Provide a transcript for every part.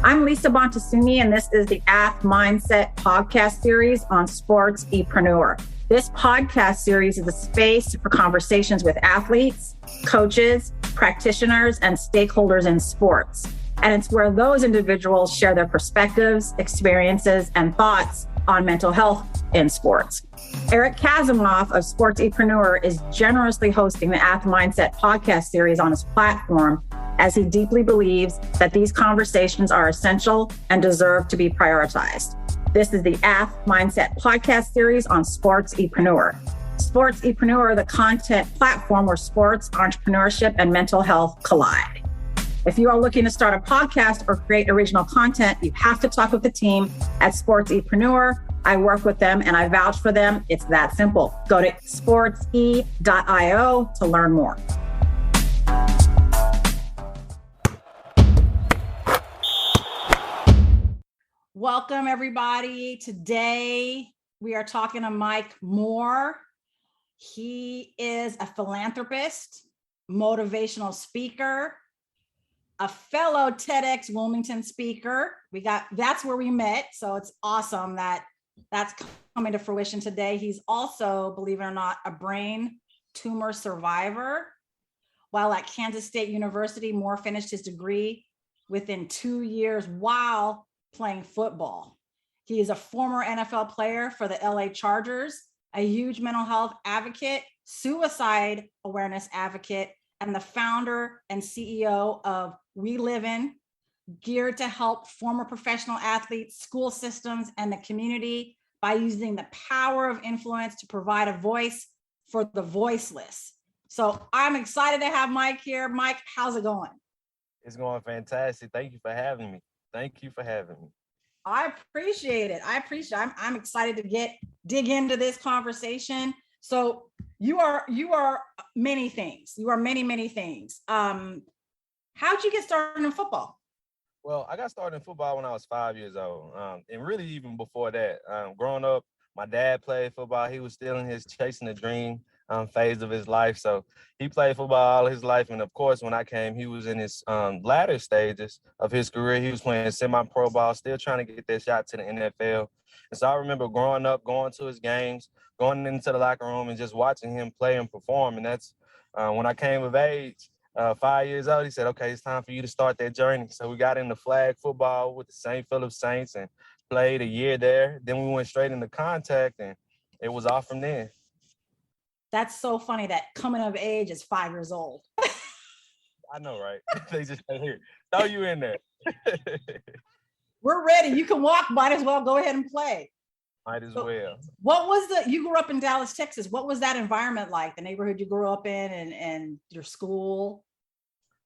I'm Lisa Bonta Sumii, and this is the AthMindset Podcast Series on SportsEpreneur. This podcast series is a space for conversations with athletes, coaches, practitioners, and stakeholders in sports. And it's where those individuals share their perspectives, experiences, and thoughts on mental health in sports. Eric Kasimov of SportsEpreneur is generously hosting the AthMindset Podcast Series on his platform, as he deeply believes that these conversations are essential and deserve to be prioritized. This is the AthMindset Podcast Series on SportsEpreneur. SportsEpreneur, the content platform where sports, entrepreneurship, and mental health collide. If you are looking to start a podcast or create original content, you have to talk with the team at SportsEpreneur. I work with them and I vouch for them. It's that simple. Go to sportse.io to learn more. Welcome, everybody. Today, we are talking to Mike Moore. He is a philanthropist, motivational speaker, a fellow TEDx Wilmington speaker. That's where we met. So it's awesome that that's coming to fruition today. He's also, believe it or not, a brain tumor survivor. While at Kansas State University, Moore finished his degree within 2 years while playing football. He is a former NFL player for the LA Chargers, a huge mental health advocate, suicide awareness advocate, and the founder and CEO of We Live In, geared to help former professional athletes, school systems, and the community by using the power of influence to provide a voice for the voiceless. So I'm excited to have Mike here. Mike, how's it going? It's going fantastic. Thank you for having me. Thank you for having me. I appreciate it. I'm excited to dig into this conversation. So you are many things. You are many things. How'd you get started in football? Well, I got started in football when I was 5 years old. And really even before that, growing up, my dad played football. He was still in his chasing the dream phase of his life. So he played football all his life. And of course, when I came, he was in his latter stages of his career. He was playing semi-pro ball, still trying to get that shot to the NFL. And so I remember growing up, going to his games, going into the locker room and just watching him play and perform. And that's when I came of age, 5 years old, he said, okay, it's time for you to start that journey. So we got into flag football with the St. Philip Saints and played a year there. Then we went straight into contact and it was off from there. That's so funny that coming of age is 5 years old. I know, right? They just say, here, throw you in there. We're ready. You can walk. Might as well go ahead and play. Might as well. What was you grew up in Dallas, Texas. What was that environment like? The neighborhood you grew up in and your school?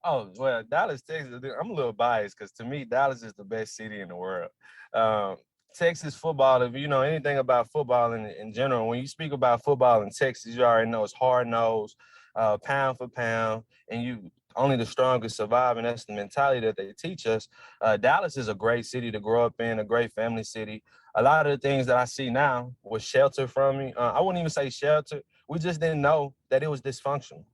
Oh, well, Dallas, Texas, I'm a little biased because to me, Dallas is the best city in the world. Texas football, if you know anything about football in general, when you speak about football in Texas, you already know it's hard-nosed, pound for pound, and only the strongest survive, and that's the mentality that they teach us. Dallas is a great city to grow up in, a great family city. A lot of the things that I see now was sheltered from me. I wouldn't even say sheltered. We just didn't know that it was dysfunctional.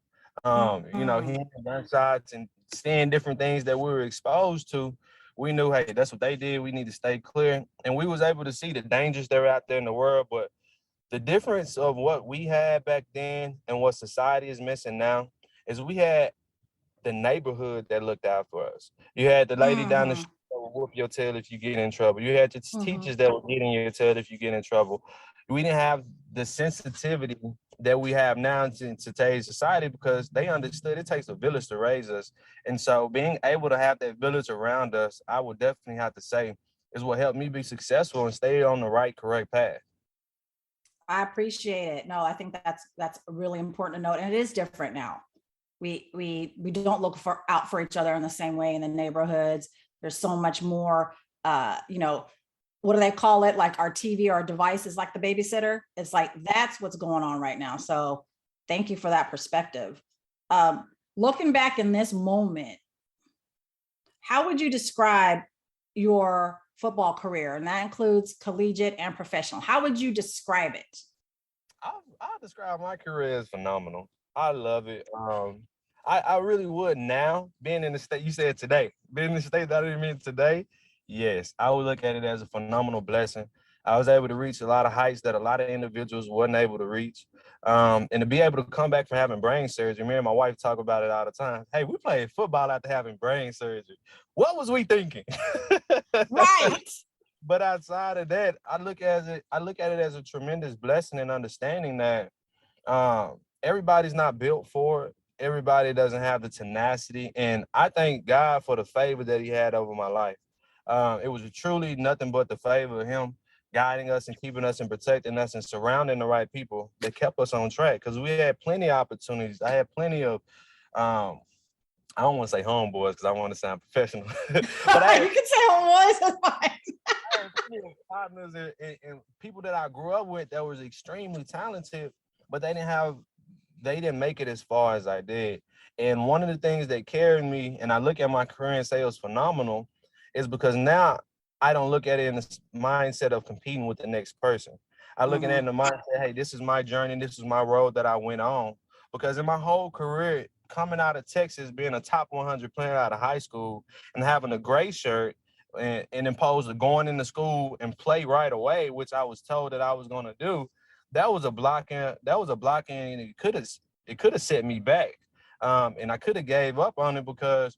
Hearing gunshots and seeing different things that we were exposed to, we knew, hey, that's what they did. We need to stay clear. And we was able to see the dangers that are out there in the world. But the difference of what we had back then and what society is missing now is we had the neighborhood that looked out for us. You had the lady down the street that would whoop your tail if you get in trouble. You had your teachers that would get in your tail if you get in trouble. We didn't have the sensitivity that we have now in today's society because they understood it takes a village to raise us. And so being able to have that village around us, I would definitely have to say, is what helped me be successful and stay on the right, correct path. I appreciate it. No, I think that's really important to note. And it is different now. We don't look out for each other in the same way in the neighborhoods. There's so much more, what do they call it? Like our TV or our device is like the babysitter. It's like, that's what's going on right now. So thank you for that perspective. Looking back in this moment, how would you describe your football career? And that includes collegiate and professional. How would you describe it? I'll describe my career as phenomenal. I love it. I really would now, being in the state, you said today, being in the state that I'm in today, Yes, I would look at it as a phenomenal blessing. I was able to reach a lot of heights that a lot of individuals wasn't able to reach. And to be able to come back from having brain surgery, me and my wife talk about it all the time. Hey, we played football after having brain surgery. What was we thinking? Right. But outside of that, I look at it as a tremendous blessing and understanding that everybody's not built for it. Everybody doesn't have the tenacity. And I thank God for the favor that he had over my life. It was truly nothing but the favor of him guiding us and keeping us and protecting us and surrounding the right people that kept us on track. Because we had plenty of opportunities. I had plenty of, I don't want to say homeboys because I want to sound professional. But You can say homeboys, that's fine. I had plenty of partners and people that I grew up with that was extremely talented, but they didn't make it as far as I did. And one of the things that carried me, and I look at my career and say it was phenomenal, is because now I don't look at it in the mindset of competing with the next person. I look at it in the mindset, hey, this is my journey, this is my road that I went on. Because in my whole career, coming out of Texas, being a top 100 player out of high school and having a gray shirt and imposed to going into school and play right away, which I was told that I was going to do, that was a blocking, and it could have set me back. And I could have gave up on it because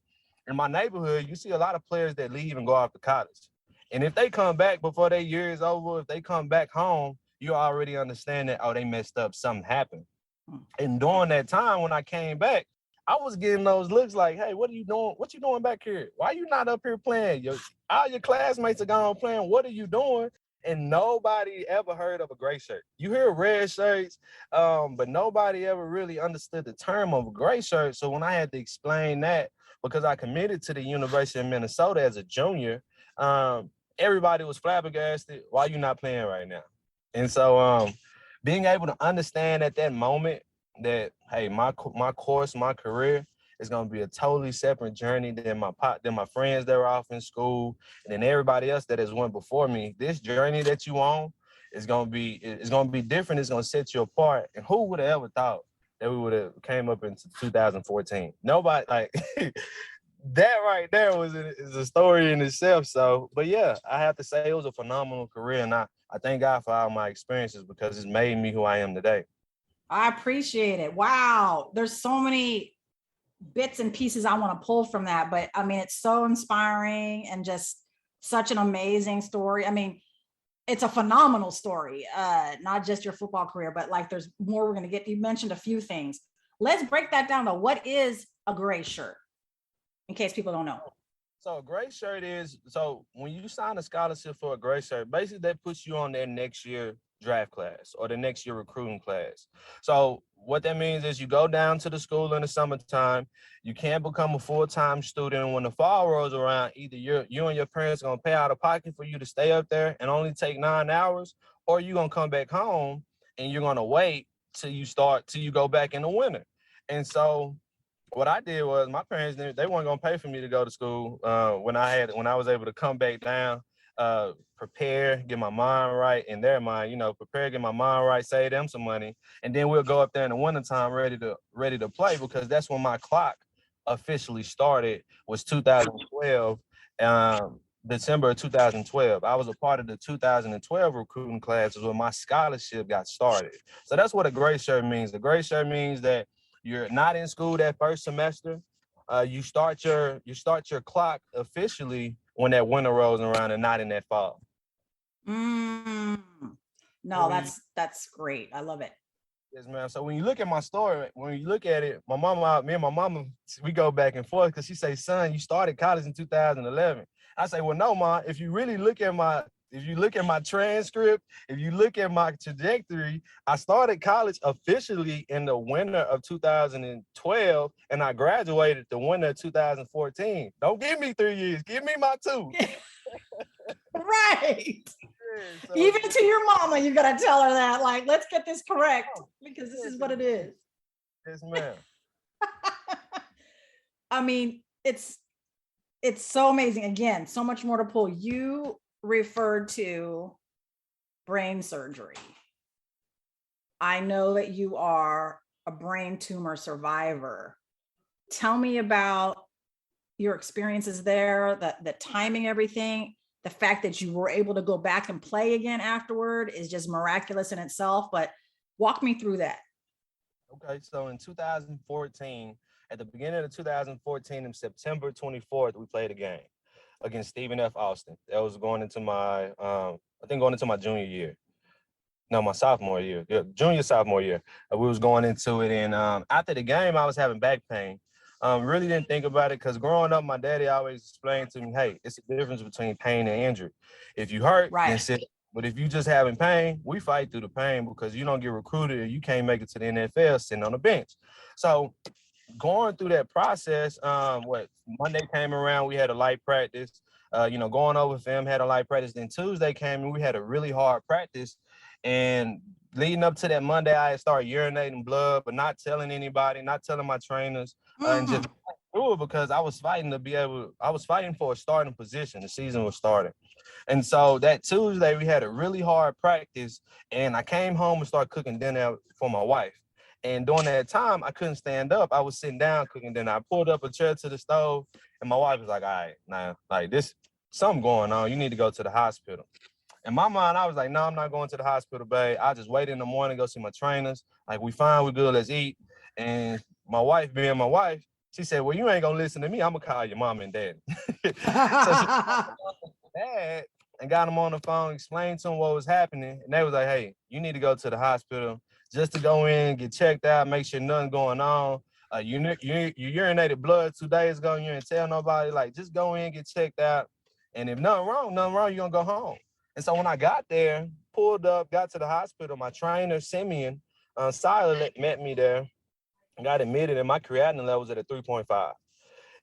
in my neighborhood, you see a lot of players that leave and go off to college. And if they come back before their year is over, if they come back home, you already understand that, oh, they messed up, something happened. And during that time when I came back, I was getting those looks like, hey, what are you doing? What you doing back here? Why are you not up here playing? All your classmates are gone playing. What are you doing? And nobody ever heard of a gray shirt. You hear red shirts, but nobody ever really understood the term of a gray shirt. So when I had to explain that, because I committed to the University of Minnesota as a junior, everybody was flabbergasted. Why are you not playing right now? And so being able to understand at that moment that, hey, my course, my career is going to be a totally separate journey than my friends that were off in school, and then everybody else that has went before me. This journey that you on is going to be different. It's going to set you apart. And who would have ever thought that we would have came up into 2014? Nobody, like that right there is a story in itself. So, but yeah, I have to say it was a phenomenal career, and I thank God for all my experiences because it's made me who I am today. I appreciate it. Wow. There's so many bits and pieces I want to pull from that, but I mean, it's so inspiring and just such an amazing story. I mean, it's a phenomenal story, not just your football career, but like there's more we're going to get. You mentioned a few things. Let's break that down though. What is a gray shirt? In case people don't know. So a gray shirt so when you sign a scholarship for a gray shirt, basically that puts you on their next year draft class or the next year recruiting class. So what that means is you go down to the school in the summertime, you can't become a full-time student. When the fall rolls around, either you and your parents are gonna pay out of pocket for you to stay up there and only take 9 hours, or you're gonna come back home and you're gonna wait till you go back in the winter. And so what I did was my parents, they weren't gonna pay for me to go to school when I was able to come back down, prepare, get my mind right in their mind, prepare, get my mind right, save them some money, and then we'll go up there in the wintertime ready to play, because that's when my clock officially started, was 2012, December of 2012. I was a part of the 2012 recruiting classes where my scholarship got started. So that's what a gray shirt means. The gray shirt means that you're not in school that first semester. You start your clock officially when that winter rolls around and not in that fall. No, that's great. I love it. Yes, ma'am. So when you look at my story, when you look at it, me and my mama, we go back and forth because she say, son, you started college in 2011. I say, well, no, Ma, if you look at my transcript, if you look at my trajectory, I started college officially in the winter of 2012, and I graduated the winter of 2014. Don't give me 3 years. Give me my 2. Right. Yeah, so, even to your mama, you got to tell her that, like, let's get this correct because this is what it is. Yes, ma'am. I mean, it's so amazing. Again, so much more to pull. You referred to brain surgery. I know that you are a brain tumor survivor. Tell me about your experiences there, the timing, everything. the fact that you were able to go back and play again afterward is just miraculous in itself. But walk me through that. Okay, so in 2014, at the beginning of 2014, in September 24th, we played a game against Stephen F. Austin. That was going into my, going into my junior year. No, my sophomore year. Yeah, sophomore year. We was going into it, and after the game, I was having back pain. Really didn't think about it because growing up, my daddy always explained to me, hey, it's the difference between pain and injury. If you hurt, then sit. But if you just having pain, we fight through the pain because you don't get recruited and you can't make it to the NFL sitting on the bench. So going through that process, Monday came around, we had a light practice, going over film, had a light practice. Then Tuesday came and we had a really hard practice. And leading up to that Monday, I started urinating blood, but not telling anybody, not telling my trainers, and just through it because I was fighting for a starting position. The season was starting. And so that Tuesday, we had a really hard practice, and I came home and started cooking dinner for my wife. And during that time, I couldn't stand up. I was sitting down cooking dinner. I pulled up a chair to the stove, and my wife was like, all right, now, like this, something going on. You need to go to the hospital. In my mind, I was like, no, I'm not going to the hospital, babe. I'll just wait in the morning, go see my trainers. Like, we fine, we good, let's eat. And my wife, being my wife, she said, well, you ain't going to listen to me. I'm going to call your mom and dad. So she called dad and got them on the phone, explained to them what was happening. And they was like, hey, you need to go to the hospital just to go in, get checked out, make sure nothing going on. You urinated blood 2 days ago and you didn't tell nobody. Like, just go in, get checked out. And if nothing wrong, you're going to go home. And so when I got there, pulled up, got to the hospital, my trainer, Simeon, Siler, met me there, got admitted, and my creatinine level was at a 3.5.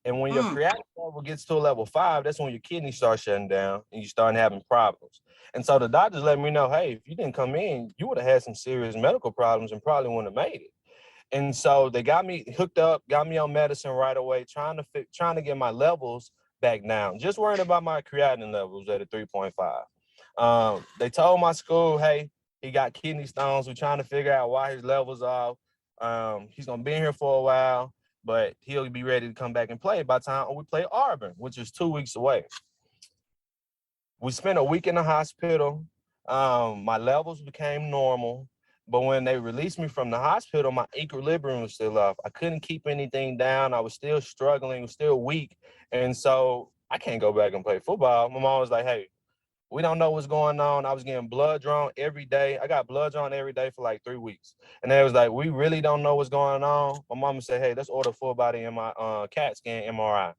And when your creatinine level gets to a level 5, that's when your kidneys start shutting down and you start having problems. And so the doctors let me know, hey, if you didn't come in, you would have had some serious medical problems and probably wouldn't have made it. And so they got me hooked up, got me on medicine right away, trying to get my levels back down. Just worrying about my creatinine levels at a 3.5. They told my school, hey, he got kidney stones. We're trying to figure out why his levels off. He's going to be in here for a while, but he'll be ready to come back and play by the time we play Auburn, which is 2 weeks away. We spent a week in the hospital. My levels became normal, but when they released me from the hospital, my equilibrium was still off. I couldn't keep anything down. I was still struggling, was still weak. And so I can't go back and play football. My mom was like, hey, we don't know what's going on. I was getting blood drawn every day. I got blood drawn every day for like 3 weeks. And they was like, we really don't know what's going on. My mama said, hey, let's order full body CAT scan MRI.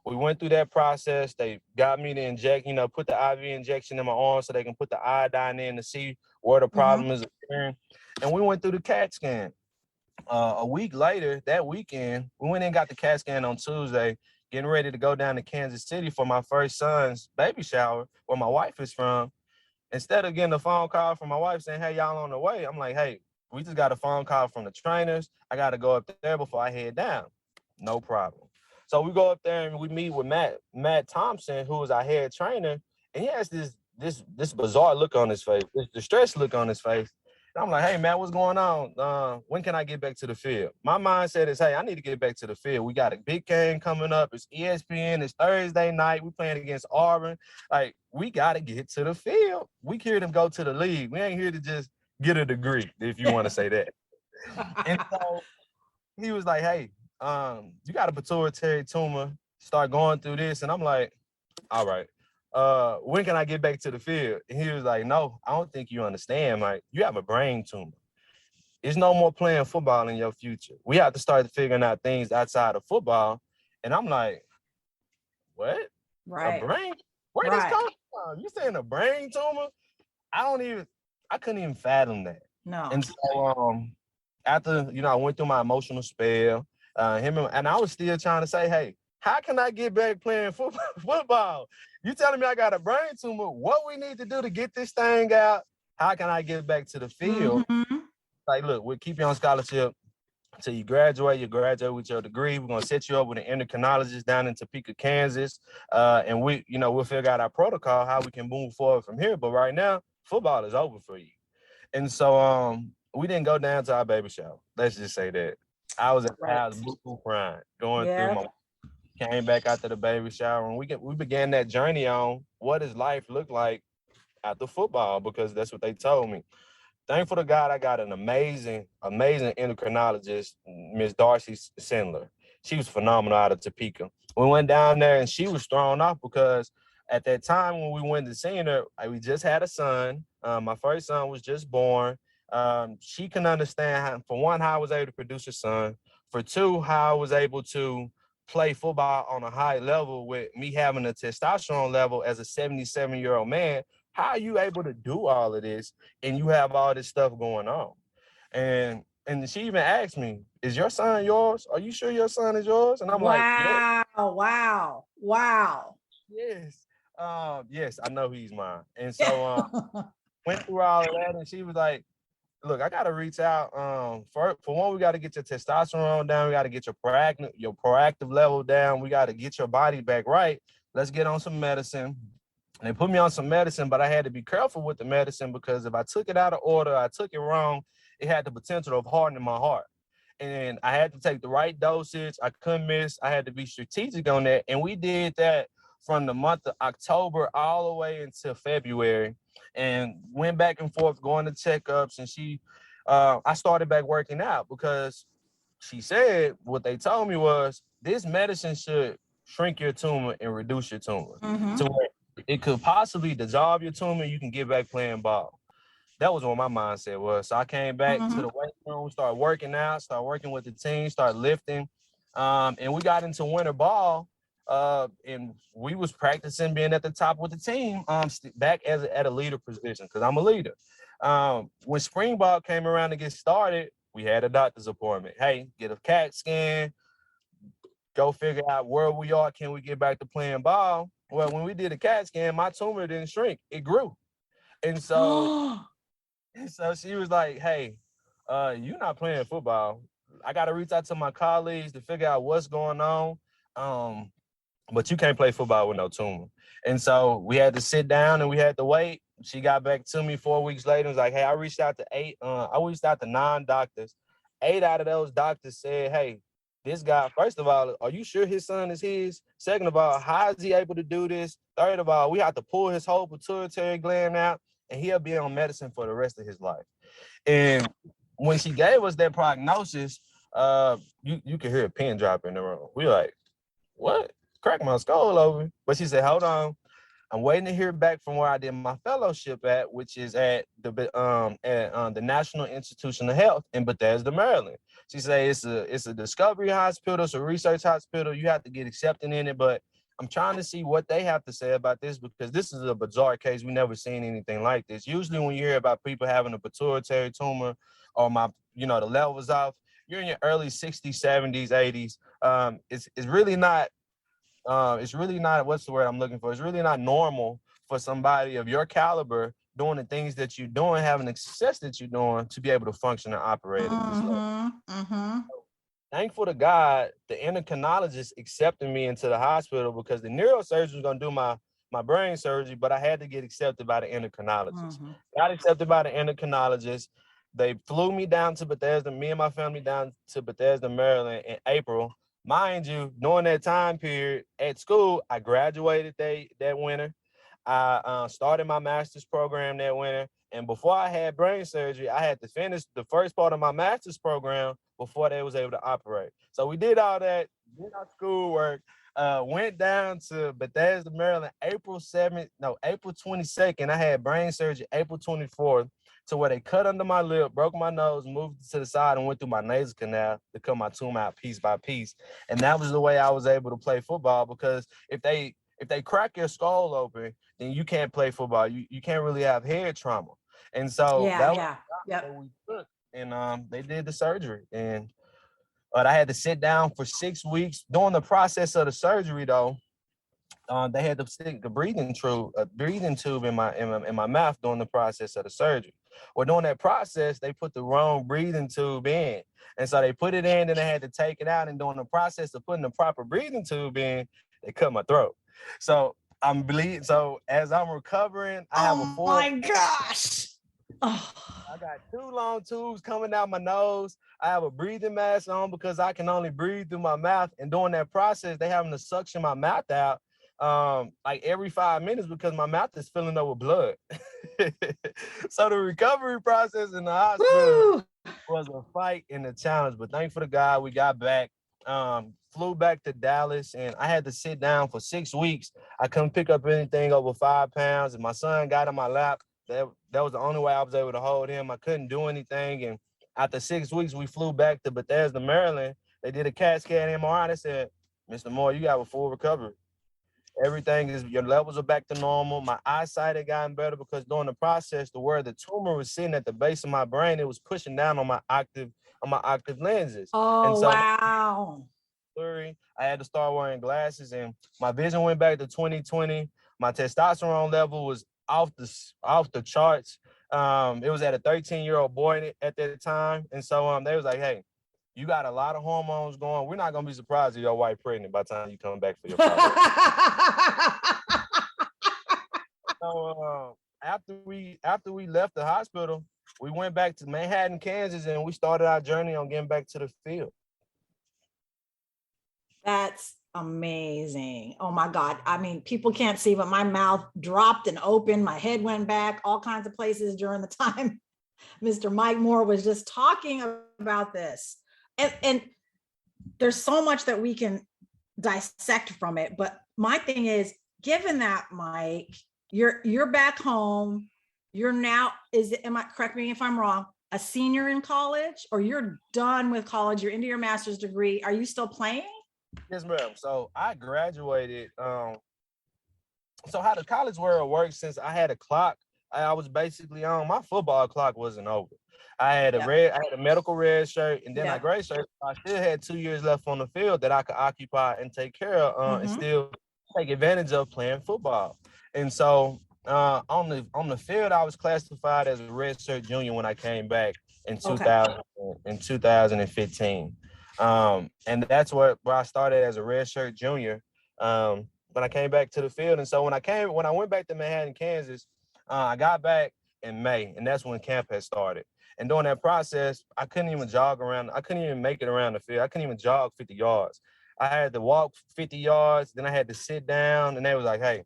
We went through that process. They got me to inject, put the IV injection in my arm so they can put the iodine in to see where the problem is appearing. And we went through the CAT scan. A week later, that weekend, we went and got the CAT scan on Tuesday, getting ready to go down to Kansas City for my first son's baby shower, where my wife is from. Instead of getting a phone call from my wife saying, hey, y'all on the way, I'm like, hey, we just got a phone call from the trainers. I got to go up there before I head down. No problem. So we go up there and we meet with Matt Thompson, who is our head trainer, and he has this bizarre look on his face, this distressed look on his face. And I'm like, hey, Matt, what's going on? When can I get back to the field? My mindset is, hey, I need to get back to the field. We got a big game coming up. It's ESPN. It's Thursday night. We're playing against Auburn. Like, we got to get to the field. We here to go to the league. We ain't here to just get a degree, if you want to say that. And so he was like, hey, you got a pituitary tumor, start going through this. And I'm like, all right, when can I get back to the field? And he was like, no, I don't think you understand. Like, you have a brain tumor. There's no more playing football in your future. We have to start figuring out things outside of football. And I'm like, what? Right. A brain? Where this coming from? You saying a brain tumor? I couldn't even fathom that. No. And so after, I went through my emotional spell, and I was still trying to say, hey, how can I get back playing football? You telling me I got a brain tumor? What we need to do to get this thing out? How can I get back to the field? Like, look, we'll keep you on scholarship until you graduate. You graduate with your degree. We're gonna set you up with an endocrinologist down in Topeka, Kansas, and we'll figure out our protocol how we can move forward from here. But right now, football is over for you. And so we didn't go down to our baby shower. Let's just say that. I was at the house, crying, going through my. Came back after the baby shower, and we began that journey on what does life look like after football, because that's what they told me. Thankful to God, I got an amazing endocrinologist, Miss Darcy Sindler. She was phenomenal out of Topeka. We went down there, and she was thrown off because at that time when we went to see her, we just had a son. My first son was just born. She can understand how, for one, how I was able to produce a son. For two, how I was able to play football on a high level with me having a testosterone level as a 77-year-old man. How are you able to do all of this and you have all this stuff going on? And she even asked me, is your son yours? Are you sure your son is yours? And I'm like, yeah, Wow. yes. Yes, I know he's mine. And so went through all of that, and she was like, look, I gotta reach out. For one, we gotta get your testosterone down, we gotta get your proactive level down, we gotta get your body back right. Let's get on some medicine. And they put me on some medicine, but I had to be careful with the medicine because if I took it out of order, I took it wrong, it had the potential of hardening my heart. And I had to take the right dosage. I couldn't miss. I had to be strategic on that. And we did that from the month of October all the way until February, and went back and forth going to checkups. And I started back working out because she said what they told me was this medicine should shrink your tumor and reduce your tumor to where it could possibly dissolve your tumor. You can get back playing ball. That was what my mindset was. So I came back to the weight room, started working out, started working with the team, started lifting. And we got into winter ball. And we was practicing being at the top with the team, back at a leader position, because I'm a leader. When spring ball came around to get started, we had a doctor's appointment. Hey, get a CAT scan, go figure out where we are. Can we get back to playing ball? Well, when we did a CAT scan, my tumor didn't shrink, it grew. And so she was like, hey, you're not playing football. I got to reach out to my colleagues to figure out what's going on. But you can't play football with no tumor. And so we had to sit down and we had to wait. She got back to me 4 weeks later and was like, hey, I reached out to 9 doctors. 8 out of those doctors said, hey, this guy, first of all, are you sure his son is his? Second of all, how is he able to do this? Third of all, we have to pull his whole pituitary gland out and he'll be on medicine for the rest of his life. And when she gave us that prognosis, you could hear a pin drop in the room. We were like, what? Crack my skull over. But she said, hold on. I'm waiting to hear back from where I did my fellowship at, which is at the National Institution of Health in Bethesda, Maryland. She said it's a discovery hospital, it's a research hospital. You have to get accepted in it, but I'm trying to see what they have to say about this because this is a bizarre case. We never seen anything like this. Usually when you hear about people having a pituitary tumor or the levels off, you're in your early 60s, 70s, 80s. It's really not. It's really not, what's the word I'm looking for? It's really not normal for somebody of your caliber doing the things that you're doing, having the success that you're doing, to be able to function and operate at this level. So, thankful to God, the endocrinologist accepted me into the hospital because the neurosurgeon was going to do my brain surgery, but I had to get accepted by the endocrinologist. Got accepted by the endocrinologist. They flew me down to Bethesda, me and my family down to Bethesda, Maryland in April. Mind you, during that time period at school, I graduated that winter. I started my master's program that winter. And before I had brain surgery, I had to finish the first part of my master's program before they was able to operate. So we did all that, did our schoolwork, went down to Bethesda, Maryland, April 22nd. I had brain surgery April 24th. To where they cut under my lip, broke my nose, moved it to the side, and went through my nasal canal to cut my tumor out piece by piece. And that was the way I was able to play football, because if they crack your skull open, then you can't play football. You can't really have head trauma. And so that was what we took. And they did the surgery. But I had to sit down for 6 weeks. During the process of the surgery, though, they had to stick a breathing tube in my mouth during the process of the surgery. Well, during that process, they put the wrong breathing tube in. And so they put it in and they had to take it out. And during the process of putting the proper breathing tube in, they cut my throat. So I'm bleeding. So as I'm recovering, I have a full... Oh my gosh. Oh. I got 2 long tubes coming out my nose. I have a breathing mask on because I can only breathe through my mouth. And during that process, they having to suction my mouth out like every 5 minutes because my mouth is filling up with blood. So the recovery process in the hospital Woo! was a fight and a challenge. But thankful to God, we got back. Flew back to Dallas, and I had to sit down for 6 weeks. I couldn't pick up anything over 5 pounds, and my son got on my lap. That was the only way I was able to hold him. I couldn't do anything, and after 6 weeks, we flew back to Bethesda, Maryland. They did a CAT scan MRI. They said, "Mr. Moore, you got a full recovery. Everything is, your levels are back to normal." My eyesight had gotten better because during the process, to where the tumor was sitting at the base of my brain, it was pushing down on my octave lenses. And Oh, so wow. I had to start wearing glasses, and my vision went back to 2020. My testosterone level was off the charts. It was at a 13-year-old boy at that time, and so they was like, "Hey, you got a lot of hormones going. We're not gonna be surprised if your wife pregnant by the time you come back for your follow-up." So after we left the hospital, we went back to Manhattan, Kansas, and we started our journey on getting back to the field. That's amazing. Oh my God. I mean, people can't see, but my mouth dropped and opened. My head went back all kinds of places during the time Mr. Mike Moore was just talking about this. And there's so much that we can dissect from it. But my thing is, given that, Mike, you're back home, you're now, correct me if I'm wrong, a senior in college, or you're done with college, you're into your master's degree. Are you still playing? Yes, ma'am. So I graduated. So how the college world works, since I had a clock, I was basically on, my football clock wasn't over. I had a medical red shirt, and then I gray shirt. I still had 2 years left on the field that I could occupy and take care of, and still take advantage of playing football. And so on the field, I was classified as a red shirt junior when I came back in 2015. And that's where I started as a red shirt junior. When I came back to the field. And so when I went back to Manhattan, Kansas, I got back in May, and that's when camp had started. And during that process, I couldn't even jog around. I couldn't even make it around the field. I couldn't even jog 50 yards. I had to walk 50 yards. Then I had to sit down, and they was like, "Hey,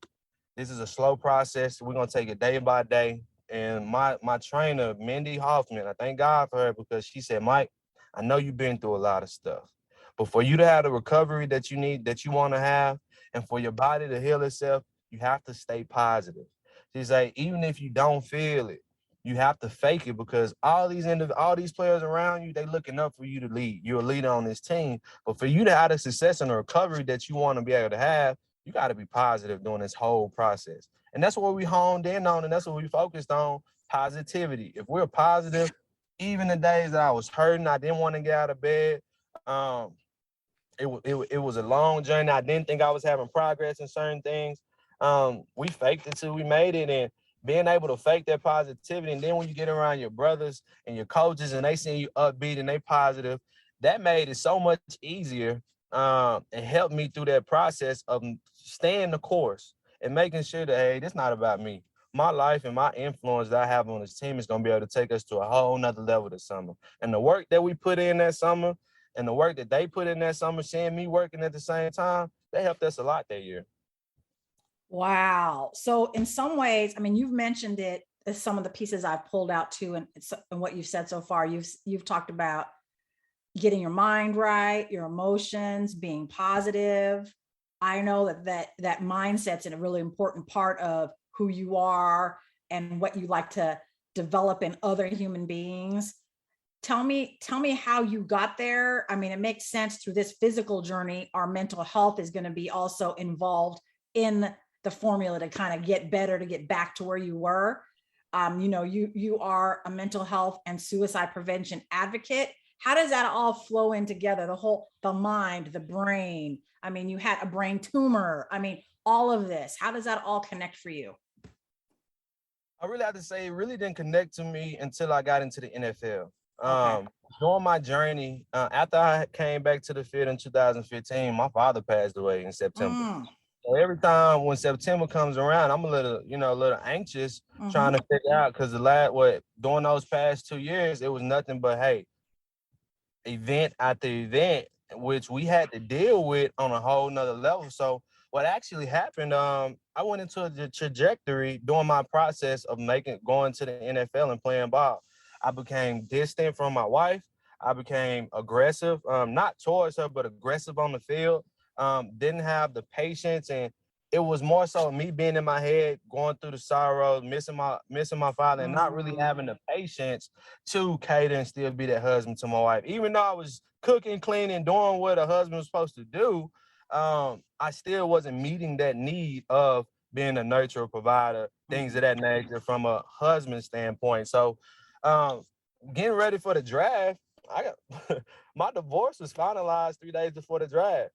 this is a slow process. We're going to take it day by day." And my trainer, Mindy Hoffman, I thank God for her, because she said, "Mike, I know you've been through a lot of stuff, but for you to have the recovery that you need, that you want to have, and for your body to heal itself, you have to stay positive." She's like, even if you don't feel it, you have to fake it, because all these players around you, they looking up for you to lead. You're a leader on this team. But for you to have the success and the recovery that you want to be able to have, you got to be positive during this whole process. And that's what we honed in on, and that's what we focused on, positivity. If we're positive, even the days that I was hurting, I didn't want to get out of bed, it was a long journey. I didn't think I was having progress in certain things. We faked it till we made it, and being able to fake that positivity. And then when you get around your brothers and your coaches and they see you upbeat and they positive, that made it so much easier, and helped me through that process of staying the course and making sure that, hey, this is not about me. My life and my influence that I have on this team is going to be able to take us to a whole nother level this summer. And the work that we put in that summer and the work that they put in that summer, seeing me working at the same time, they helped us a lot that year. Wow. So in some ways, I mean, you've mentioned it as some of the pieces I've pulled out too, and what you've said so far. You've talked about getting your mind right, your emotions, being positive. I know that mindset's a really important part of who you are and what you like to develop in other human beings. Tell me how you got there. I mean, it makes sense through this physical journey. Our mental health is going to be also involved in the formula to kind of get better, to get back to where you were. You are a mental health and suicide prevention advocate. How does that all flow in together? The mind, the brain. I mean, you had a brain tumor. I mean, all of this. How does that all connect for you? I really have to say, it really didn't connect to me until I got into the NFL. Okay. During my journey, after I came back to the field in 2015, my father passed away in September. So every time when September comes around, I'm a little anxious, trying to figure out, because during those past 2 years, it was nothing but, hey, event after event, which we had to deal with on a whole nother level. So what actually happened, I went into the trajectory during my process of going to the NFL and playing ball. I became distant from my wife. I became aggressive, not towards her, but aggressive on the field. Didn't have the patience, and it was more so me being in my head, going through the sorrow, missing my father, and not really having the patience to cater and still be that husband to my wife. Even though I was cooking, cleaning, doing what a husband was supposed to do, I still wasn't meeting that need of being a nurturer, provider, things of that nature from a husband standpoint. So getting ready for the draft, I got my divorce was finalized 3 days before the draft.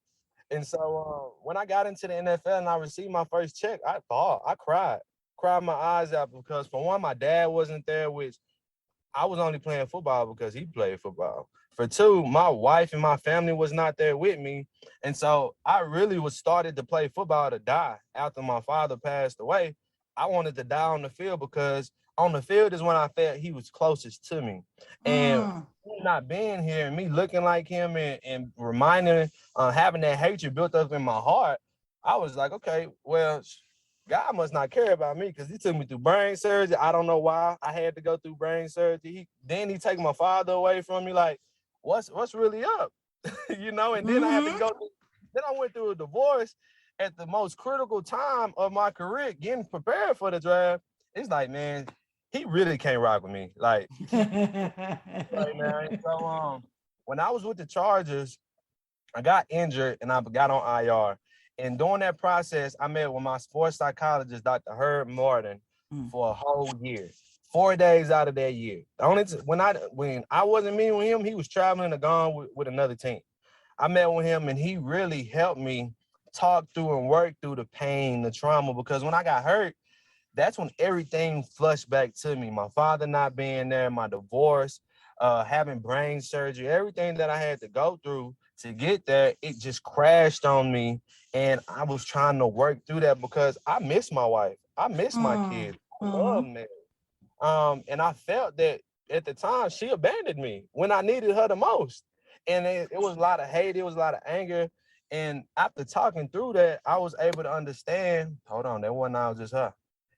And so when I got into the NFL and I received my first check, I cried my eyes out, because for one, my dad wasn't there, which I was only playing football because he played football. For two, my wife and my family was not there with me. And so I really was started to play football to die. After my father passed away, I wanted to die on the field, because on the field is when I felt he was closest to me. And not being here and me looking like him and reminding, having that hatred built up in my heart, I was like, okay, well, God must not care about me, because he took me through brain surgery. I don't know why I had to go through brain surgery. Then he take my father away from me. Like, what's really up? And then I had to go through, then I went through a divorce at the most critical time of my career, getting prepared for the draft. It's like, man, he really can't rock with me. Like, right now. So when I was with the Chargers, I got injured and I got on IR. And during that process, I met with my sports psychologist, Dr. Herb Martin, for a whole year, 4 days out of that year. When I wasn't meeting with him, he was traveling and gone with another team. I met with him and he really helped me talk through and work through the pain, the trauma, because when I got hurt, that's when everything flushed back to me. My father not being there, my divorce, having brain surgery, everything that I had to go through to get there, it just crashed on me. And I was trying to work through that because I miss my wife. I miss my kids. I love me. And I felt that at the time she abandoned me when I needed her the most. And it was a lot of hate. It was a lot of anger. And after talking through that, I was able to understand, hold on, that wasn't all just her.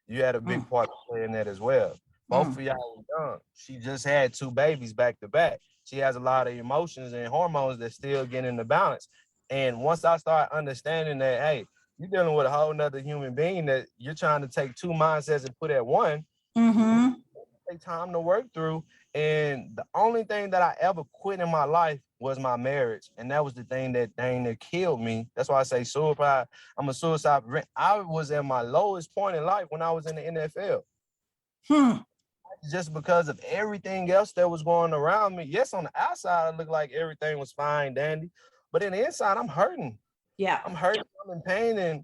You had a big part to play in that as well. Both of y'all were young. She just had 2 babies back to back. She has a lot of emotions and hormones that still get into balance. And once I start understanding that, hey, you're dealing with a whole nother human being that you're trying to take 2 mindsets and put at one, take time to work through. And the only thing that I ever quit in my life was my marriage. And that was the thing that killed me. That's why I say suicide. I'm a suicide. I was at my lowest point in life when I was in the NFL. Just because of everything else that was going around me. Yes, on the outside, it looked like everything was fine, dandy. But in the inside, I'm hurting. Yeah. I'm hurting, I'm in pain, and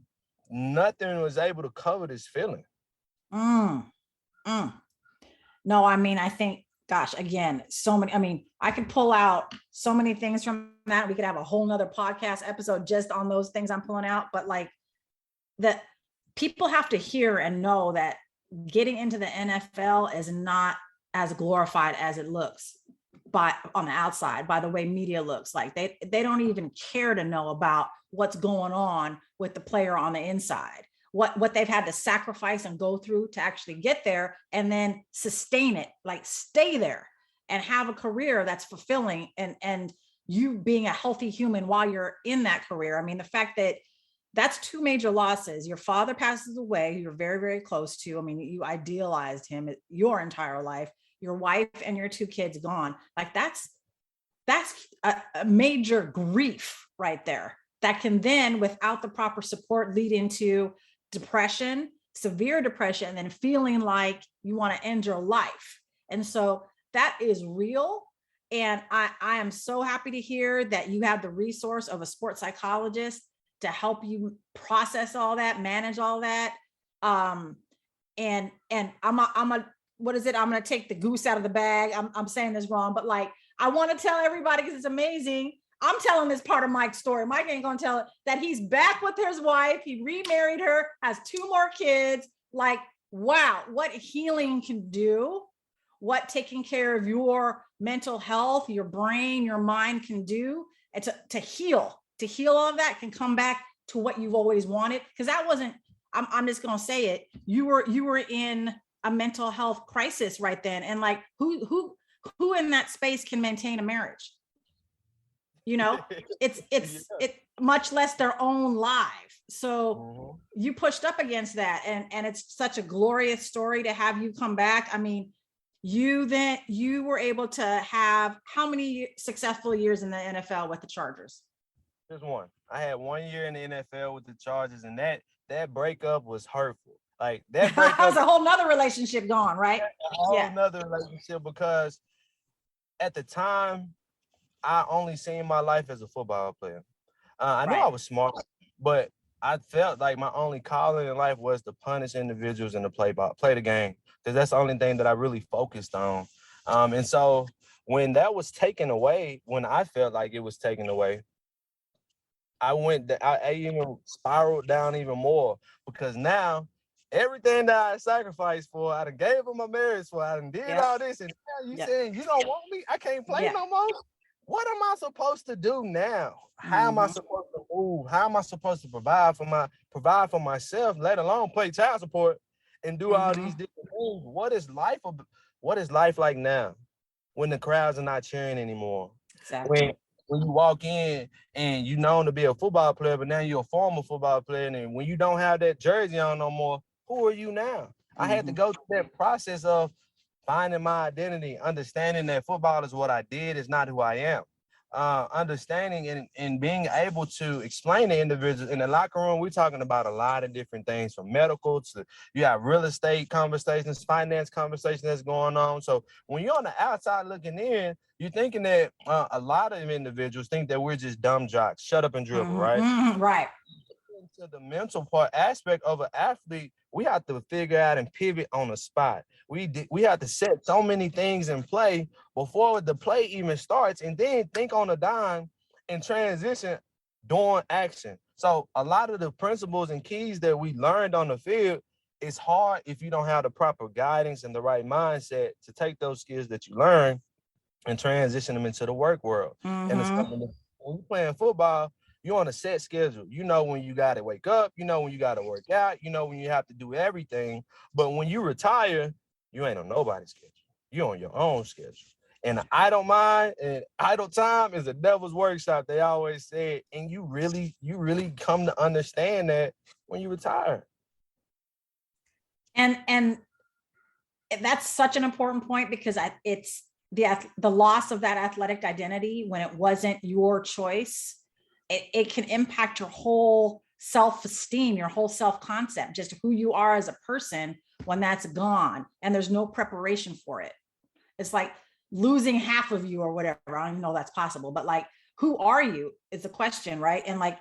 nothing was able to cover this feeling. No, I mean, I think, gosh, again, so many, I mean, I could pull out so many things from that. We could have a whole nother podcast episode just on those things I'm pulling out, but like that people have to hear and know that getting into the NFL is not as glorified as it looks on the outside, by the way media looks. Like they don't even care to know about what's going on with the player on the inside, what they've had to sacrifice and go through to actually get there and then sustain it, like stay there and have a career that's fulfilling and you being a healthy human while you're in that career. I mean, the fact that that's 2 major losses. Your father passes away, who you're very, very close to. I mean, you idealized him your entire life. Your wife and your 2 kids gone. Like that's a major grief right there that can then, without the proper support, lead into depression, severe depression, and then feeling like you want to end your life. And so that is real. And I am so happy to hear that you have the resource of a sports psychologist to help you process all that, manage all that. And what is it? I'm going to take the goose out of the bag. I'm saying this wrong, but like, I want to tell everybody, because it's amazing. I'm telling this part of Mike's story. Mike ain't gonna tell it, that he's back with his wife. He remarried her, has 2 more kids. Like, wow, what healing can do, what taking care of your mental health, your brain, your mind can do, and to heal all of that, can come back to what you've always wanted. Because that wasn't, I'm just gonna say it, you were in a mental health crisis right then. And like, who in that space can maintain a marriage? You know, it's much less their own life. So you pushed up against that, and it's such a glorious story to have you come back. I mean, you were able to have how many successful years in the NFL with the Chargers? Just one. I had 1 year in the NFL with the Chargers, and that breakup was hurtful. Like that breakup was a whole nother relationship gone, right? A whole nother relationship, because at the time I only seen my life as a football player. I knew I was smart, but I felt like my only calling in life was to punish individuals and to play the game, because that's the only thing that I really focused on. And so when that was taken away, when I felt like it was taken away, I even spiraled down even more, because now everything that I sacrificed for, I done gave up my marriage for, I done did all this, and now you saying you don't want me? I can't play no more? What am I supposed to do now? How am I supposed to move? How am I supposed to provide for myself, let alone pay child support and do all these different things? What is life like now when the crowds are not cheering anymore? Exactly. When you walk in and you're known to be a football player, but now you're a former football player, and when you don't have that jersey on no more, who are you now? I had to go through that process of finding my identity, understanding that football is what I did, is not who I am. Understanding and being able to explain to individuals in the locker room. We're talking about a lot of different things, from medical to, you have real estate conversations, finance conversations that's going on. So when you're on the outside looking in, you're thinking that a lot of individuals think that we're just dumb jocks, shut up and dribble, right? Right. To the mental aspect of an athlete, we have to figure out and pivot on the spot. We have to set so many things in play before the play even starts, and then think on a dime and transition during action. So a lot of the principles and keys that we learned on the field, it's hard if you don't have the proper guidance and the right mindset to take those skills that you learn and transition them into the work world. And it's something that, when you're playing football, you're on a set schedule. You know when you got to wake up. You know when you got to work out. You know when you have to do everything. But when you retire, you ain't on nobody's schedule. You're on your own schedule. And idle mind and idle time is a devil's workshop, they always say. And you really come to understand that when you retire. And that's such an important point, because it's the loss of that athletic identity when it wasn't your choice. It can impact your whole self-esteem, your whole self-concept, just who you are as a person when that's gone and there's no preparation for it. It's like losing half of you or whatever. I don't even know that's possible, but like, who are you is the question, right? And like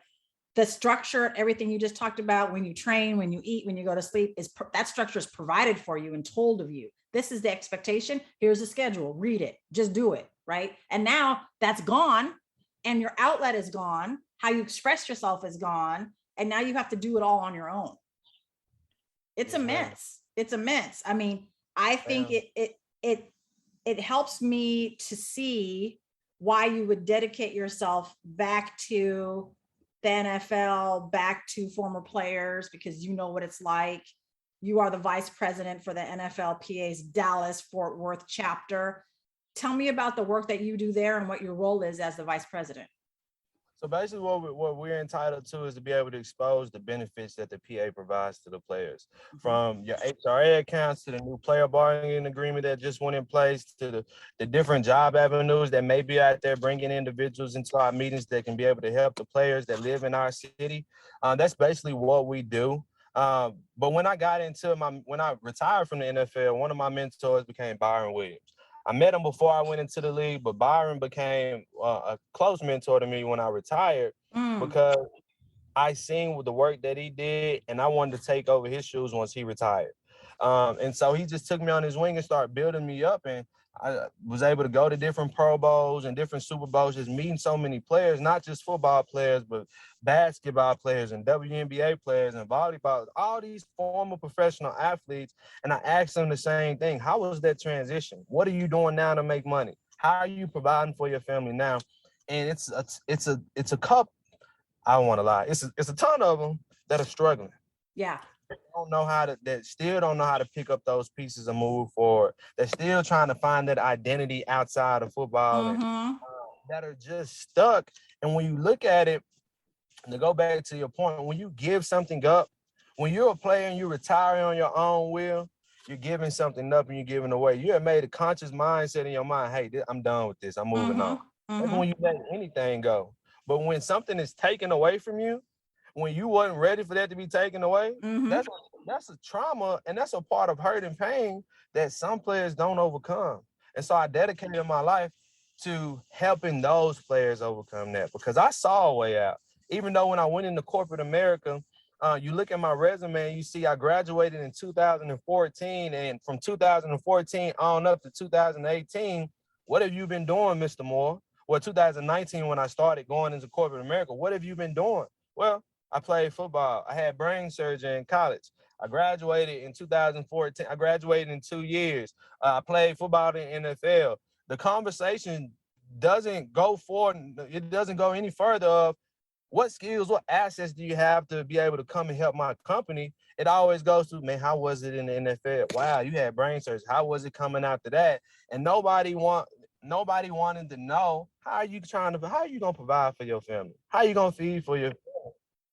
the structure, everything you just talked about, when you train, when you eat, when you go to sleep, that structure is provided for you and told of you. This is the expectation. Here's the schedule. Read it. Just do it, right? And now that's gone, and your outlet is gone. How you express yourself is gone, and now you have to do it all on your own. It's immense. It's immense. I mean, I think it helps me to see why you would dedicate yourself back to the NFL, back to former players, because you know what it's like. You are the vice president for the NFLPA's Dallas-Fort Worth chapter. Tell me about the work that you do there and what your role is as the vice president. So basically what we're entitled to is to be able to expose the benefits that the PA provides to the players, from your HRA accounts to the new player bargaining agreement that just went in place, to the different job avenues that may be out there, bringing individuals into our meetings that can be able to help the players that live in our city. That's basically what we do. But when I retired from the NFL, one of my mentors became Byron Williams. I met him before I went into the league, but Byron became a close mentor to me when I retired, because I seen the work that he did, and I wanted to take over his shoes once he retired. And so he just took me on his wing and started building me up. And I was able to go to different Pro Bowls and different Super Bowls, just meeting so many players, not just football players, but basketball players and WNBA players and volleyball, all these former professional athletes. And I asked them the same thing. How was that transition? What are you doing now to make money? How are you providing for your family now? And it's a couple. I don't want to lie. It's a ton of them that are struggling. Yeah. Don't know how to, that still don't know how to pick up those pieces and move forward. They're still trying to find that identity outside of football and that are just stuck. And when you look at it, and to go back to your point, when you give something up, when you're a player and you retire on your own will, you're giving something up and you're giving away. You have made a conscious mindset in your mind, hey, I'm done with this. I'm moving on. That's when you let anything go. But when something is taken away from you, when you wasn't ready for that to be taken away, that's a trauma, and that's a part of hurt and pain that some players don't overcome. And so I dedicated my life to helping those players overcome that, because I saw a way out. Even though when I went into corporate America, you look at my resume and you see I graduated in 2014, and from 2014 on up to 2018, what have you been doing, Mr. Moore? Well, 2019, when I started going into corporate America, what have you been doing? Well, I played football. I had brain surgery in college. I graduated in 2014. I graduated in 2 years. I played football in the NFL. The conversation doesn't go forward. It doesn't go any further of what skills, what assets do you have to be able to come and help my company? It always goes to, man, how was it in the NFL? Wow, you had brain surgery. How was it coming after that? And nobody wanted to know, how are you gonna provide for your family? How are you gonna feed for your family?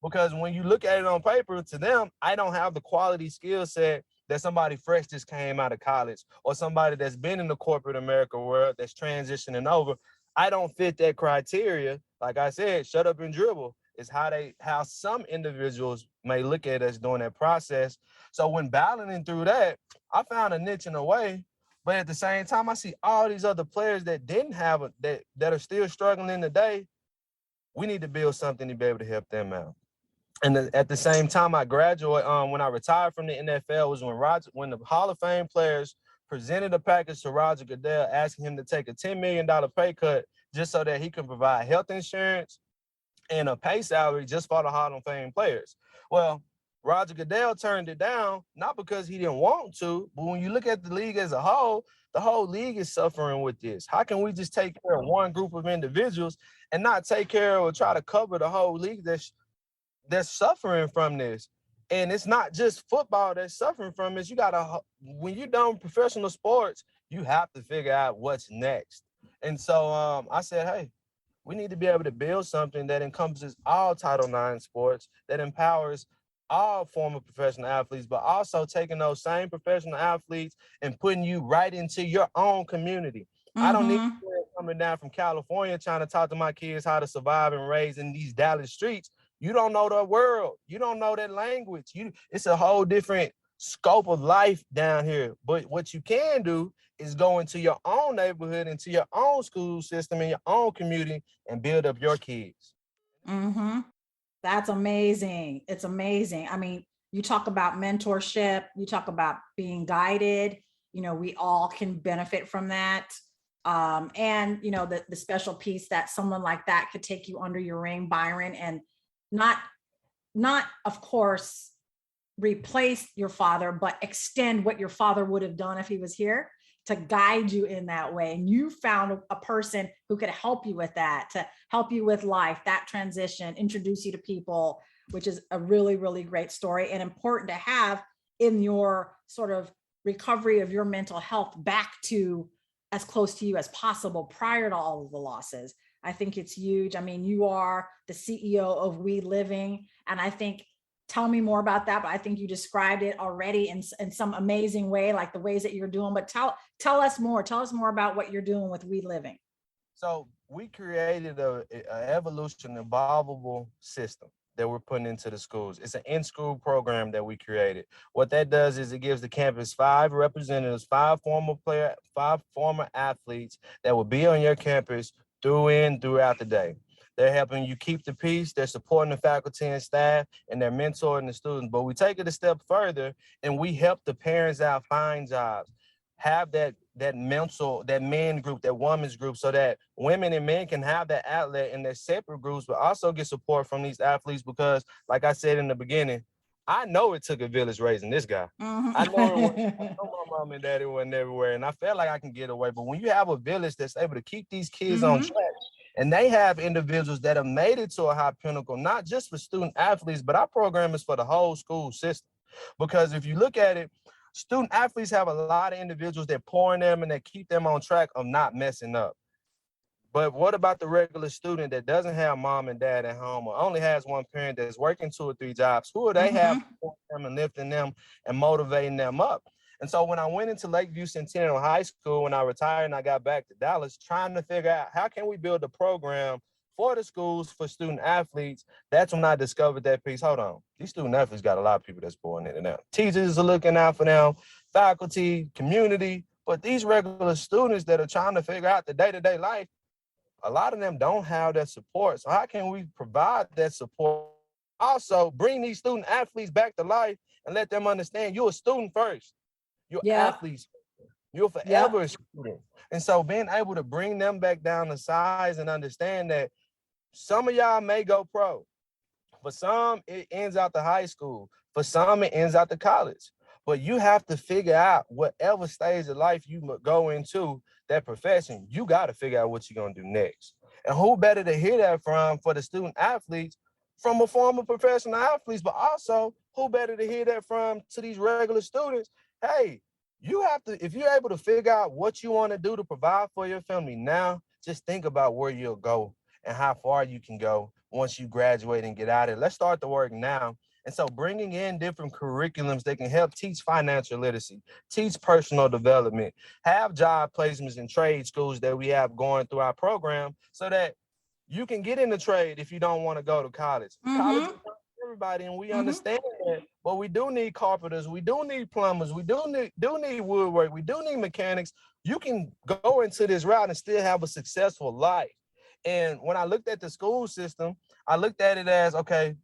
Because when you look at it on paper, to them, I don't have the quality skill set that somebody fresh just came out of college, or somebody that's been in the corporate America world that's transitioning over. I don't fit that criteria. Like I said, shut up and dribble is how some individuals may look at us during that process. So when battling through that, I found a niche in a way. But at the same time, I see all these other players that didn't have that are still struggling today. We need to build something to be able to help them out. And at the same time, I graduated. When I retired from the NFL was when the Hall of Fame players presented a package to Roger Goodell, asking him to take a $10 million pay cut just so that he can provide health insurance and a pay salary just for the Hall of Fame players. Well, Roger Goodell turned it down, not because he didn't want to, but when you look at the league as a whole, the whole league is suffering with this. How can we just take care of one group of individuals and not take care or try to cover the whole league that's suffering from this? And it's not just football that's suffering from this. When you're done professional sports, you have to figure out what's next. And so I said, hey, we need to be able to build something that encompasses all Title IX sports, that empowers all former professional athletes, but also taking those same professional athletes and putting you right into your own community. I don't need coming down from California trying to talk to my kids how to survive and raise in these Dallas streets. You don't know the world. You don't know that language. It's a whole different scope of life down here. But what you can do is go into your own neighborhood, into your own school system, in your own community, and build up your kids. That's amazing. It's amazing. I mean, you talk about mentorship, you talk about being guided, we all can benefit from that. And the special piece that someone like that could take you under your wing, Byron, and not of course replace your father, but extend what your father would have done if he was here, to guide you in that way. And you found a person who could help you with that, to help you with life, that transition, introduce you to people, which is a really, really great story and important to have in your sort of recovery of your mental health back to as close to you as possible prior to all of the losses. I think it's huge. I mean, you are the CEO of We Living, and I think, tell me more about that, but I think you described it already in some amazing way, like the ways that you're doing, but tell us more about what you're doing with We Living. So we created an evolution evolvable system that we're putting into the schools. It's an in-school program that we created. What that does is it gives the campus 5 representatives, 5 former athletes that will be on your campus throughout the day. They're helping you keep the peace. They're supporting the faculty and staff, and they're mentoring the students. But we take it a step further, and we help the parents out find jobs, have that that men group, that women's group, so that women and men can have that outlet in their separate groups, but also get support from these athletes. Because like I said in the beginning, I know it took a village raising this guy. I know it was, I Mm-hmm. know my mom and daddy wasn't everywhere, and I felt like I can get away. But when you have a village that's able to keep these kids on Mm-hmm. track, and they have individuals that have made it to a high pinnacle, not just for student athletes, but our program is for the whole school system. Because if you look at it, student athletes have a lot of individuals that pour in them and that keep them on track of not messing up. But what about the regular student that doesn't have mom and dad at home, or only has one parent that's working 2 or 3 jobs? Who do they have Mm-hmm. supporting them and lifting them and motivating them up? And so when I went into Lakeview Centennial High School, when I retired and I got back to Dallas, trying to figure out how can we build a program for the schools for student athletes, that's when I discovered that piece. Hold on, these student athletes got a lot of people that's pouring in and out. Teachers are looking out for them, faculty, community, but these regular students that are trying to figure out the day-to-day life, a lot of them don't have that support. So how can we provide that support? Also, bring these student athletes back to life and let them understand you're a student first. You're Yep. athletes. You're Yep. forever a student. And so being able to bring them back down to size and understand that some of y'all may go pro. For some, it ends out to high school. For some, it ends out to college. But you have to figure out whatever stage of life you go into that profession, you got to figure out what you're going to do next. And who better to hear that from for the student athletes, from a former professional athletes, but also who better to hear that from to these regular students? Hey, you have to, if you're able to figure out what you want to do to provide for your family now, just think about where you'll go and how far you can go once you graduate and get out of it. Let's start the work now. And so bringing in different curriculums that can help teach financial literacy, teach personal development, have job placements in trade schools that we have going through our program so that you can get in the trade if you don't want to go to college. College is Mm-hmm. not for everybody, and we Mm-hmm. understand that. But we do need carpenters, we do need plumbers, we do need woodwork, we do need mechanics. You can go into this route and still have a successful life. And when I looked at the school system, I looked at it as, okay,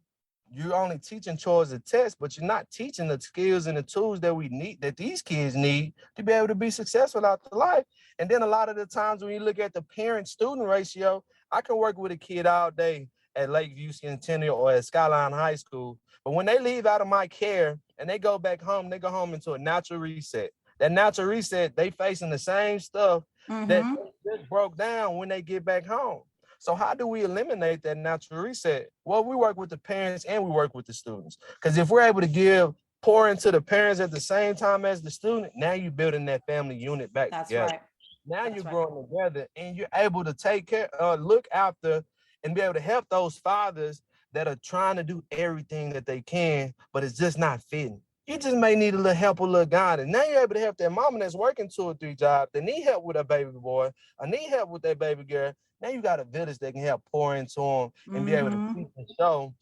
you're only teaching towards a test, but you're not teaching the skills and the tools that we need, that these kids need to be able to be successful out the life. And then a lot of the times when you look at the parent-student ratio, I can work with a kid all day at Lakeview Centennial or at Skyline High School. But when they leave out of my care and they go back home, they go home into a natural reset. That natural reset, they facing the same stuff that Mm-hmm. just broke down when they get back home. So how do we eliminate that natural reset? Well, we work with the parents and we work with the students. Because if we're able to pour into the parents at the same time as the student, now you're building that family unit back That's together. right. Now That's you're right. growing together and you're able to take care, look after and be able to help those fathers that are trying to do everything that they can, but it's just not fitting. You just may need a little help, a little guidance. Now you're able to help that mama that's working 2 or 3 jobs, that need help with a baby boy, or need help with that baby girl. Now you got a village that can help pour into them and be able to Mm-hmm. teach and show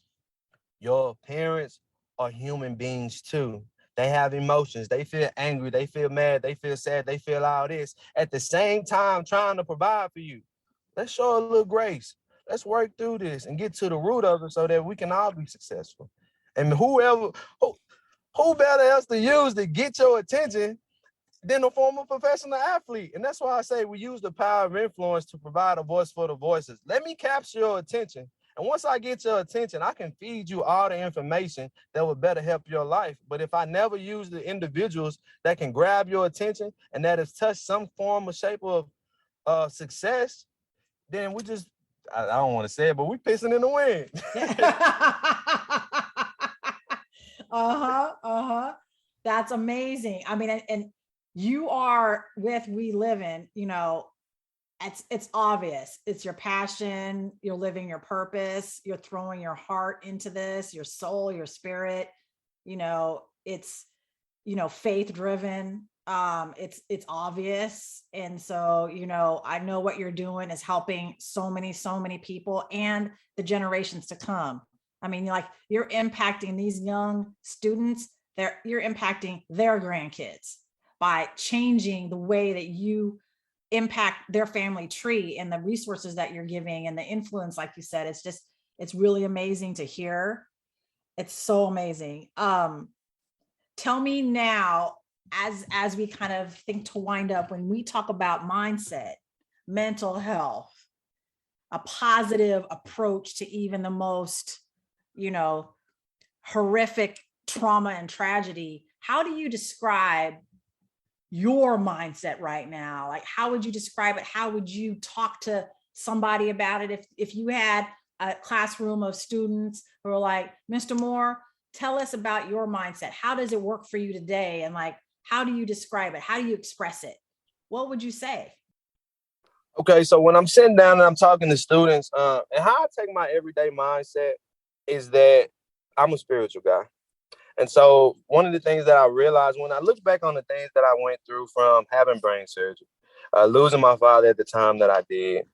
your parents are human beings too. They have emotions. They feel angry. They feel mad. They feel sad. They feel all this at the same time trying to provide for you. Let's show a little grace. Let's work through this and get to the root of it so that we can all be successful. And who better else to use to get your attention than a former professional athlete? And that's why I say we use the power of influence to provide a voice for the voiceless. Let me capture your attention. And once I get your attention, I can feed you all the information that will better help your life. But if I never use the individuals that can grab your attention and that has touched some form or shape of success, then we just, I don't want to say it, but we pissing in the wind. Uh-huh. Uh-huh. That's amazing. I mean, and you are with We Live In, it's obvious. It's your passion. You're living your purpose. You're throwing your heart into this, your soul, your spirit. It's faith driven. It's obvious. And so, I know what you're doing is helping so many people and the generations to come. I mean, you're impacting these young students. You're impacting their grandkids by changing the way that you impact their family tree and the resources that you're giving and the influence. Like you said, it's really amazing to hear. It's so amazing. Tell me now, as we kind of think to wind up, when we talk about mindset, mental health, a positive approach to even the most, horrific trauma and tragedy, how do you describe your mindset right now? Like, how would you describe it? How would you talk to somebody about it? If you had a classroom of students who are like, Mr. Moore, tell us about your mindset. How does it work for you today? And like, how do you describe it? How do you express it? What would you say? Okay, so when I'm sitting down and I'm talking to students, and how I take my everyday mindset is that I'm a spiritual guy. And so one of the things that I realized when I look back on the things that I went through, from having brain surgery, losing my father at the time that I did,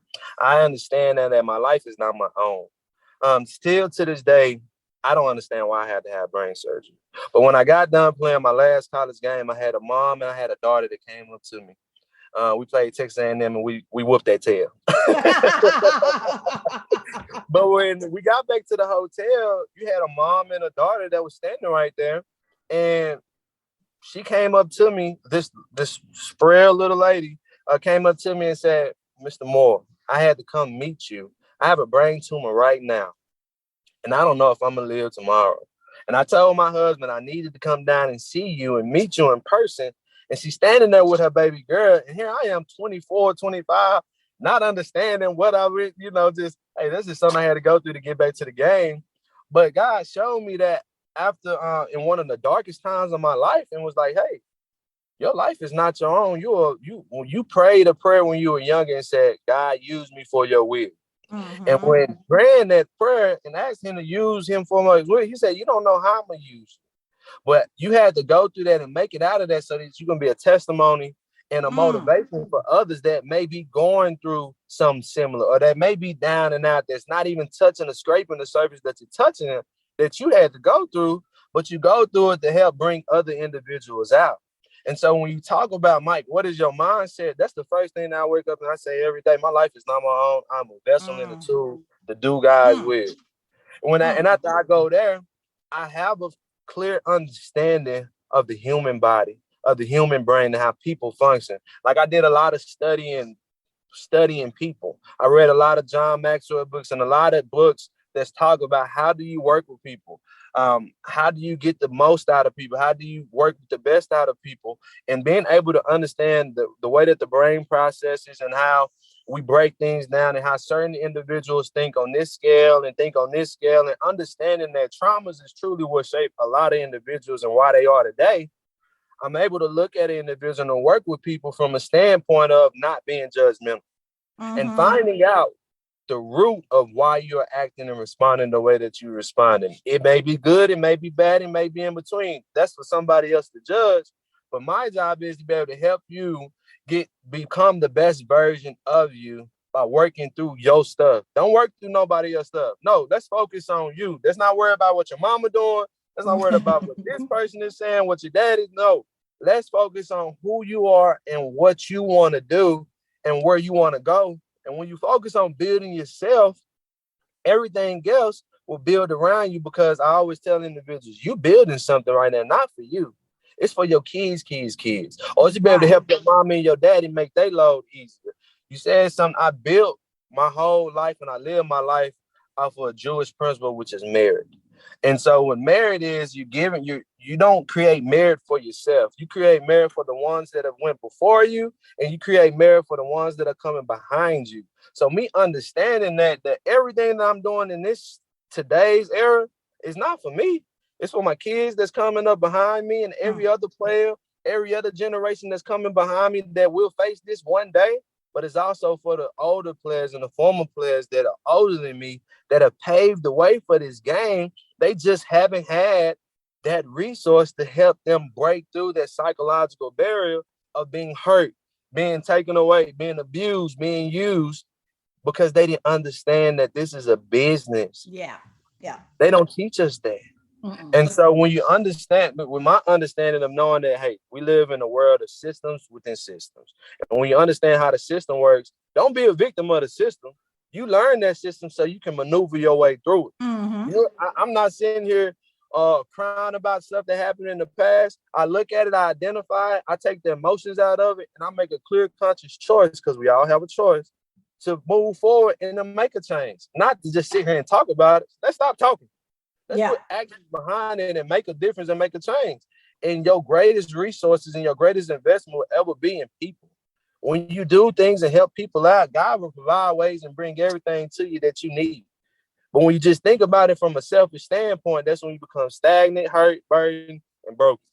I understand that my life is not my own. Still to this day, I don't understand why I had to have brain surgery. But when I got done playing my last college game, I had a mom and I had a daughter that came up to me. We played Texas A&M and we whooped that tail. But when we got back to the hotel, you had a mom and a daughter that was standing right there. And she came up to me, this frail little lady came up to me and said, Mr. Moore, I had to come meet you. I have a brain tumor right now, and I don't know if I'm going to live tomorrow. And I told my husband I needed to come down and see you and meet you in person. And she's standing there with her baby girl. And here I am, 24, 25, not understanding what I would, just, hey, this is something I had to go through to get back to the game. But God showed me that after, in one of the darkest times of my life, and was like, hey, your life is not your own. You prayed a prayer when you were younger and said, God, use me for your will. Mm-hmm. And when praying that prayer and asked him to use him for my will, he said, you don't know how I'm going to use you. But you had to go through that and make it out of that so that you can be a testimony and a motivation for others that may be going through something similar, or that may be down and out, that's not even touching or scraping the surface that you're touching, it, that you had to go through, but you go through it to help bring other individuals out. And so when you talk about, Mike, what is your mindset? That's the first thing that I wake up and I say every day, my life is not my own. I'm a vessel and a tool to do God's will. And after I go there, I have a clear understanding of the human body, of the human brain, and how people function. Like, I did a lot of studying people. I read a lot of John Maxwell books and a lot of books that talk about how do you work with people? How do you get the most out of people? How do you work the best out of people? And being able to understand the way that the brain processes and how we break things down, and how certain individuals think on this scale and think on this scale, and understanding that traumas is truly what shaped a lot of individuals and why they are today. I'm able to look at an individual and work with people from a standpoint of not being judgmental and finding out the root of why you're acting and responding the way that you're responding. It may be good, it may be bad, it may be in between. That's for somebody else to judge. But my job is to be able to help you become the best version of you by working through your stuff. Don't work through nobody else's stuff. No, let's focus on you. Let's not worry about what your mama doing. Let's not worry about what this person is saying, what your dad is. No, let's focus on who you are and what you want to do and where you want to go. And when you focus on building yourself, everything else will build around you, because I always tell individuals, you're building something right now, not for you. It's for your kids. Or it's to be able to help your mom and your daddy make their load easier. You said something. I built my whole life and I live my life off of a Jewish principle, which is merit. And so what merit is, you don't create merit for yourself. You create merit for the ones that have went before you, and you create merit for the ones that are coming behind you. So me understanding that everything that I'm doing in this today's era is not for me. It's for my kids that's coming up behind me, and every other player, every other generation that's coming behind me that will face this one day. But it's also for the older players and the former players that are older than me, that have paved the way for this game. They just haven't had that resource to help them break through that psychological barrier of being hurt, being taken away, being abused, being used, because they didn't understand that this is a business. Yeah. They don't teach us that. And so when you understand, with my understanding of knowing that, hey, we live in a world of systems within systems. And when you understand how the system works, don't be a victim of the system. You learn that system so you can maneuver your way through it. I'm not sitting here crying about stuff that happened in the past. I look at it, I identify it, I take the emotions out of it, and I make a clear, conscious choice, because we all have a choice, to move forward and to make a change. Not to just sit here and talk about it. Let's stop talking. Let's put action behind it and make a difference and make a change. And your greatest resources and your greatest investment will ever be in people. When you do things and help people out, God will provide ways and bring everything to you that you need. But when you just think about it from a selfish standpoint, that's when you become stagnant, hurt, burdened, and broken.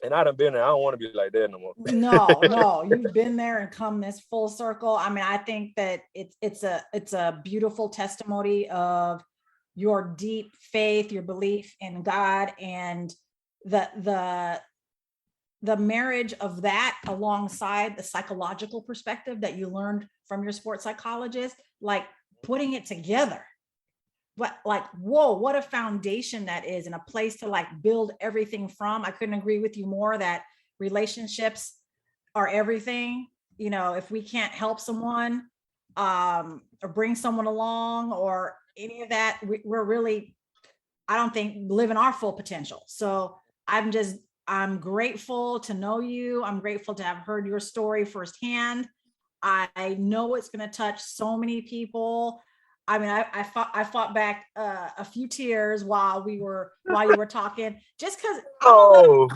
And I done been there. I don't want to be like that no more. No, you've been there and come this full circle. I mean, I think that it's a beautiful testimony of your deep faith, your belief in God, and the marriage of that alongside the psychological perspective that you learned from your sports psychologist, like putting it together. But like, whoa, what a foundation that is, and a place to like build everything from. I couldn't agree with you more that relationships are everything. You know, if we can't help someone or bring someone along or any of that, we're really, I don't think, living our full potential. So I'm grateful to know you. I'm grateful to have heard your story firsthand. I know it's going to touch so many people. I mean, I fought back a few tears while you were talking, just because I'm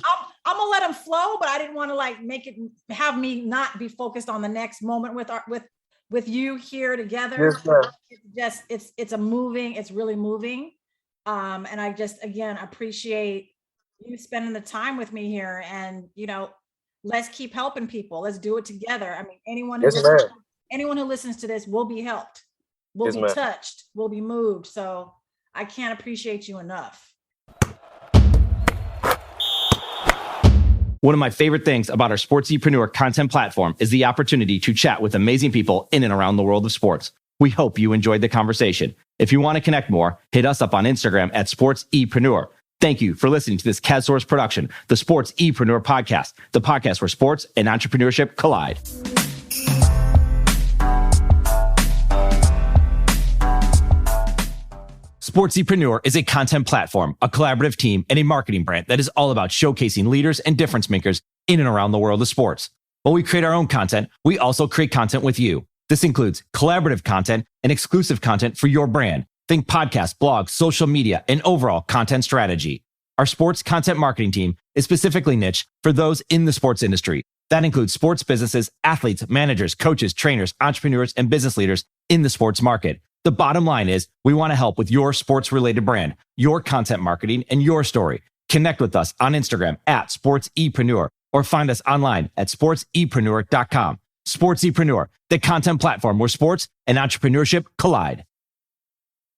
gonna let them flow, but I didn't want to like have me not be focused on the next moment with you here together. Yes, it's really moving. And I just, again, appreciate you spending the time with me here, and, you know, let's keep helping people. Let's do it together. I mean, anyone who listens to this will be helped. We'll be touched, we'll be moved. So I can't appreciate you enough. One of my favorite things about our SportsEpreneur content platform is the opportunity to chat with amazing people in and around the world of sports. We hope you enjoyed the conversation. If you want to connect more, hit us up on Instagram at SportsEpreneur. Thank you for listening to this CADSource production, the SportsEpreneur podcast, the podcast where sports and entrepreneurship collide. SportsEpreneur is a content platform, a collaborative team, and a marketing brand that is all about showcasing leaders and difference makers in and around the world of sports. While we create our own content, we also create content with you. This includes collaborative content and exclusive content for your brand. Think podcasts, blogs, social media, and overall content strategy. Our sports content marketing team is specifically niche for those in the sports industry. That includes sports businesses, athletes, managers, coaches, trainers, entrepreneurs, and business leaders in the sports market. The bottom line is we want to help with your sports-related brand, your content marketing, and your story. Connect with us on Instagram at SportsEpreneur or find us online at sportsepreneur.com. SportsEpreneur, the content platform where sports and entrepreneurship collide.